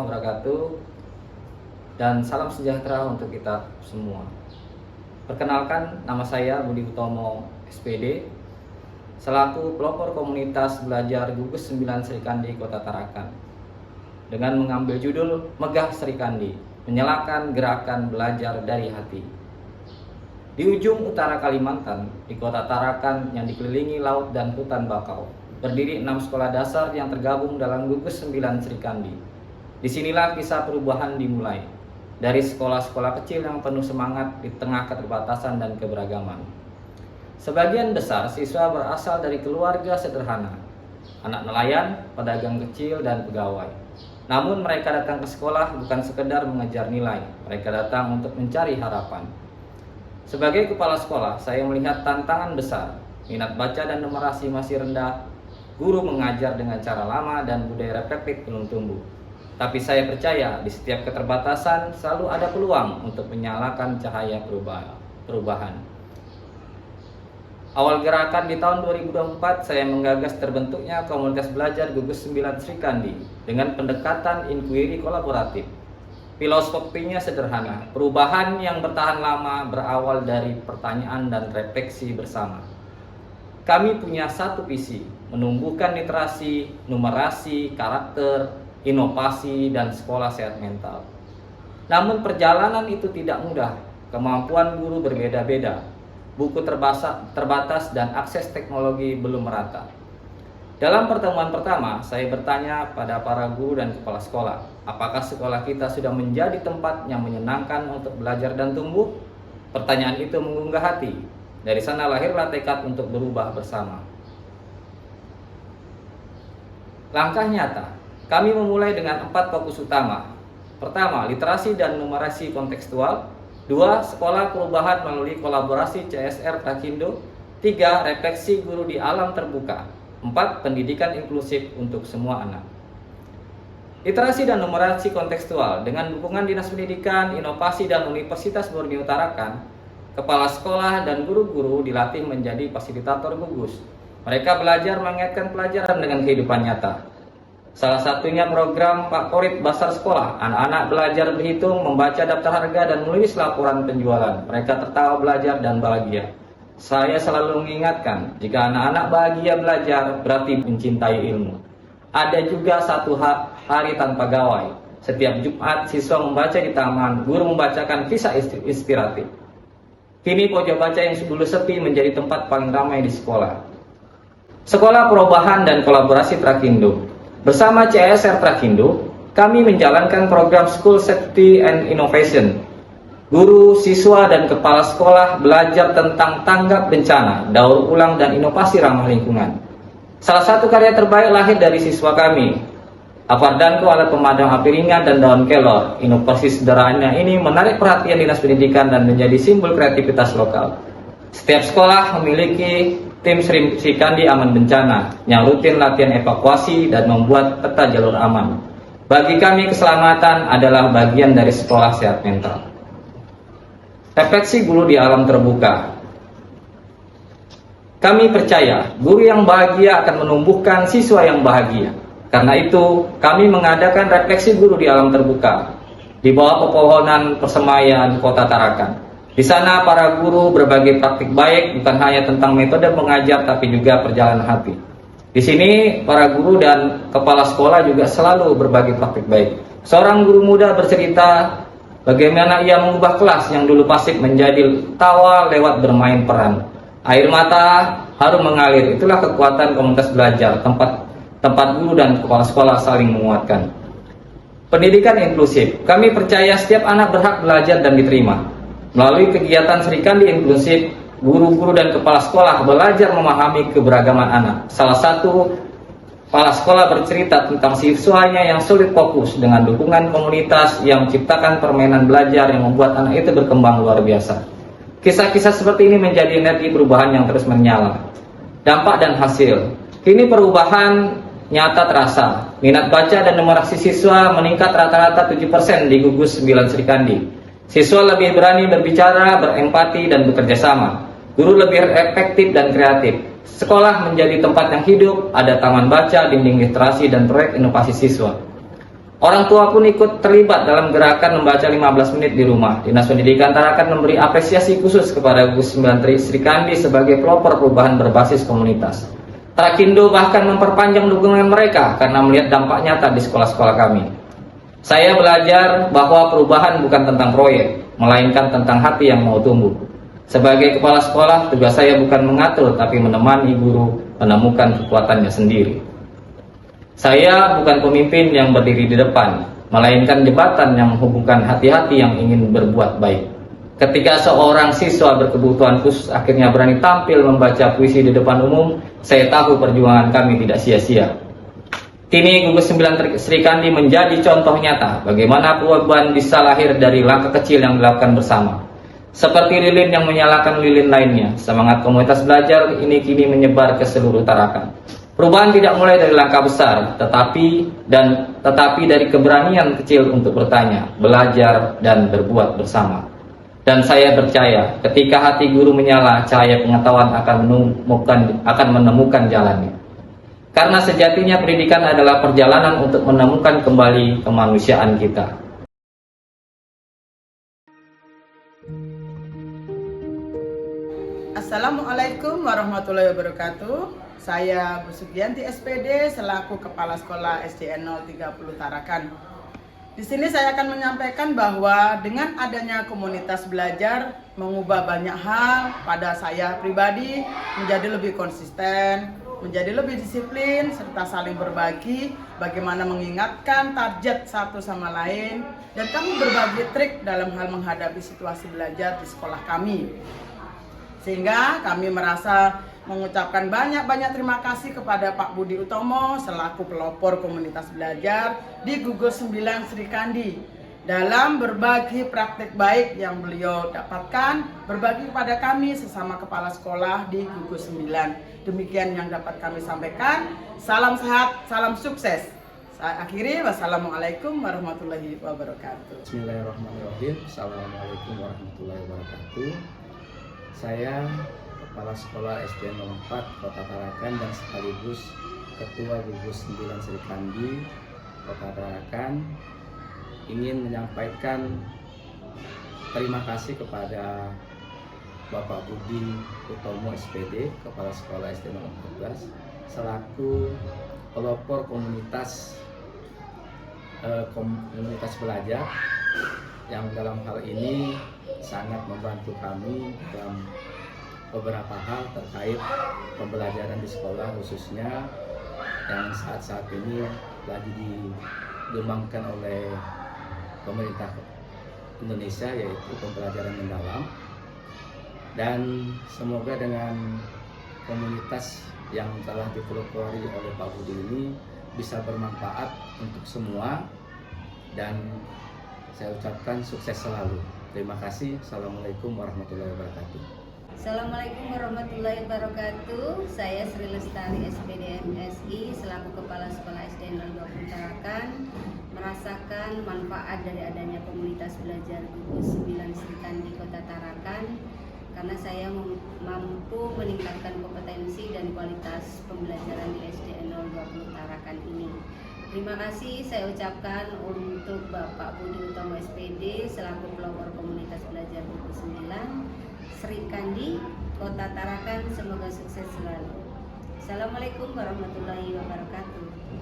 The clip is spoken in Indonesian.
wabarakatuh, dan salam sejahtera untuk kita semua. Perkenalkan, nama saya Budi Utomo, SPD, selaku pelopor komunitas belajar Gugus 9 Serikandi Kota Tarakan, dengan mengambil judul Megah Serikandi, menyalakan gerakan belajar dari hati. Di ujung utara Kalimantan, di Kota Tarakan yang dikelilingi laut dan hutan bakau, berdiri 6 sekolah dasar yang tergabung dalam Gugus 9 Serikandi. Disinilah kisah perubahan dimulai, dari sekolah-sekolah kecil yang penuh semangat di tengah keterbatasan dan keberagaman. Sebagian besar siswa berasal dari keluarga sederhana, anak nelayan, pedagang kecil, dan pegawai. Namun mereka datang ke sekolah bukan sekedar mengejar nilai, mereka datang untuk mencari harapan. Sebagai kepala sekolah, saya melihat tantangan besar. Minat baca dan numerasi masih rendah, guru mengajar dengan cara lama, dan budaya reflektif belum tumbuh. Tapi saya percaya di setiap keterbatasan selalu ada peluang untuk menyalakan cahaya perubahan. Awal gerakan di tahun 2024, saya menggagas terbentuknya komunitas belajar Gugus 9 Serikandi dengan pendekatan inquiry kolaboratif. Filosofinya sederhana, perubahan yang bertahan lama berawal dari pertanyaan dan refleksi bersama. Kami punya satu visi, menumbuhkan literasi, numerasi, karakter, inovasi, dan sekolah sehat mental. Namun perjalanan itu tidak mudah, kemampuan guru berbeda-beda, buku terbatas, dan akses teknologi belum merata. Dalam pertemuan pertama, saya bertanya pada para guru dan kepala sekolah, apakah sekolah kita sudah menjadi tempat yang menyenangkan untuk belajar dan tumbuh? Pertanyaan itu menggugah hati. Dari sana lahirlah tekad untuk berubah bersama. Langkah nyata, kami memulai dengan 4 fokus utama. Pertama, literasi dan numerasi kontekstual. 2, sekolah perubahan melalui kolaborasi CSR Prakindo. 3, refleksi guru di alam terbuka. 4, pendidikan inklusif untuk semua anak. Literasi dan numerasi kontekstual dengan dukungan Dinas Pendidikan, Inovasi, dan Universitas Borneo Tarakan, kepala sekolah dan guru-guru dilatih menjadi fasilitator gugus. Mereka belajar mengaitkan pelajaran dengan kehidupan nyata. Salah satunya program favorit Basar Sekolah. Anak-anak belajar berhitung, membaca daftar harga, dan menulis laporan penjualan. Mereka tertawa belajar dan bahagia. Saya selalu mengingatkan, jika anak-anak bahagia belajar, berarti mencintai ilmu. Ada juga satu hari tanpa gawai. Setiap Jumat, siswa membaca di taman, guru membacakan kisah inspiratif. Kini pojok baca yang dulu sepi menjadi tempat paling ramai di sekolah. Sekolah perubahan dan kolaborasi Prakindo. Bersama CSR Prakindo, kami menjalankan program School Safety and Innovation. Guru, siswa, dan kepala sekolah belajar tentang tanggap bencana, daur ulang, dan inovasi ramah lingkungan. Salah satu karya terbaik lahir dari siswa kami, Avardanko, alat pemadam api ringan, dan daun kelor. Inovasi sederhana ini menarik perhatian Dinas Pendidikan dan menjadi simbol kreativitas lokal. Setiap sekolah memiliki tim Serikandi Aman Bencana yang rutin latihan evakuasi dan membuat peta jalur aman. Bagi kami, keselamatan adalah bagian dari sekolah sehat mental. Refleksi guru di alam terbuka. Kami percaya guru yang bahagia akan menumbuhkan siswa yang bahagia. Karena itu, kami mengadakan refleksi guru di alam terbuka di bawah pepohonan persemayan Kota Tarakan. Di sana para guru berbagi praktik baik, bukan hanya tentang metode mengajar tapi juga perjalanan hati. Di sini para guru dan kepala sekolah juga selalu berbagi praktik baik. Seorang guru muda bercerita bagaimana ia mengubah kelas yang dulu pasif menjadi tawa lewat bermain peran. Air mata harum mengalir. Itulah kekuatan komunitas belajar, tempat guru dan kepala sekolah saling menguatkan. Pendidikan inklusif. Kami percaya setiap anak berhak belajar dan diterima. Melalui kegiatan Serikandi inklusif, guru-guru dan kepala sekolah belajar memahami keberagaman anak. Salah satu kepala sekolah bercerita tentang siswanya yang sulit fokus dengan dukungan komunitas yang menciptakan permainan belajar yang membuat anak itu berkembang luar biasa. Kisah-kisah seperti ini menjadi energi perubahan yang terus menyala. Dampak dan hasil. Kini perubahan nyata terasa. Minat baca dan numerasi siswa meningkat rata-rata 7% di Gugus 9 Serikandi. Siswa lebih berani berbicara, berempati, dan bekerja sama. Guru lebih efektif dan kreatif. Sekolah menjadi tempat yang hidup, ada taman baca, dinding literasi, dan proyek inovasi siswa. Orang tua pun ikut terlibat dalam gerakan membaca 15 menit di rumah. Dinas Pendidikan Tarakan memberi apresiasi khusus kepada Gugus 9 Sri Kandi sebagai pelopor perubahan berbasis komunitas. Tarakindo bahkan memperpanjang dukungan mereka karena melihat dampak nyata di sekolah-sekolah kami. Saya belajar bahwa perubahan bukan tentang proyek, melainkan tentang hati yang mau tumbuh. Sebagai kepala sekolah, tugas saya bukan mengatur, tapi menemani guru menemukan kekuatannya sendiri. Saya bukan pemimpin yang berdiri di depan, melainkan jembatan yang menghubungkan hati-hati yang ingin berbuat baik. Ketika seorang siswa berkebutuhan khusus akhirnya berani tampil membaca puisi di depan umum, saya tahu perjuangan kami tidak sia-sia. Kini Gugus 9 Sri Kandi menjadi contoh nyata bagaimana perubahan bisa lahir dari langkah kecil yang dilakukan bersama. Seperti lilin yang menyalakan lilin lainnya, semangat komunitas belajar ini kini menyebar ke seluruh Tarakan. Perubahan tidak mulai dari langkah besar, tetapi dari keberanian kecil untuk bertanya, belajar, dan berbuat bersama. Dan saya percaya, ketika hati guru menyala, cahaya pengetahuan akan menemukan jalannya. Karena sejatinya pendidikan adalah perjalanan untuk menemukan kembali kemanusiaan kita. Assalamualaikum warahmatullahi wabarakatuh. Saya Bu Sugianti SPD selaku Kepala Sekolah SDN 030 Tarakan. Di sini saya akan menyampaikan bahwa dengan adanya komunitas belajar mengubah banyak hal pada saya pribadi menjadi lebih konsisten, menjadi lebih disiplin, serta saling berbagi bagaimana mengingatkan target satu sama lain, dan kami berbagi trik dalam hal menghadapi situasi belajar di sekolah kami. Sehingga kami merasa mengucapkan banyak-banyak terima kasih kepada Pak Budi Utomo selaku pelopor komunitas belajar di Gugus 9 Sri Kandi dalam berbagi praktik baik yang beliau dapatkan, berbagi kepada kami sesama kepala sekolah di Gugus 9. Demikian yang dapat kami sampaikan. Salam sehat, salam sukses. Saya akhiri, wassalamualaikum warahmatullahi wabarakatuh. Bismillahirrahmanirrahim. Assalamualaikum warahmatullahi wabarakatuh. Saya Kepala Sekolah SDN 04 Kota Tarakan dan sekaligus Ketua Gugus 9 Sri Kandi Kota Tarakan ingin menyampaikan terima kasih kepada Bapak Budi Utomo SPD Kepala Sekolah SDN 14 selaku pelopor komunitas belajar yang dalam hal ini sangat membantu kami dalam beberapa hal terkait pembelajaran di sekolah, khususnya yang saat ini lagi dikembangkan oleh pemerintah Indonesia, yaitu pembelajaran mendalam. Dan semoga dengan komunitas yang telah dipelopori oleh Pak Budi ini bisa bermanfaat untuk semua, dan saya ucapkan sukses selalu. Terima kasih. Assalamualaikum warahmatullahi wabarakatuh. Assalamualaikum warahmatullahi wabarakatuh. Saya Sri Lestari SPD MSI selaku Kepala Sekolah SDN 020 Tarakan merasakan manfaat dari adanya komunitas belajar Gugus 9 Sri Kandi Kota Tarakan karena saya mampu meningkatkan kompetensi dan kualitas pembelajaran di SDN 020 Tarakan ini. Terima kasih saya ucapkan untuk Bapak Budi Utomo SPD selaku pelopor komunitas belajar Gugus 9 Sri Kandi Kota Tarakan, semoga sukses selalu. Assalamualaikum warahmatullahi wabarakatuh.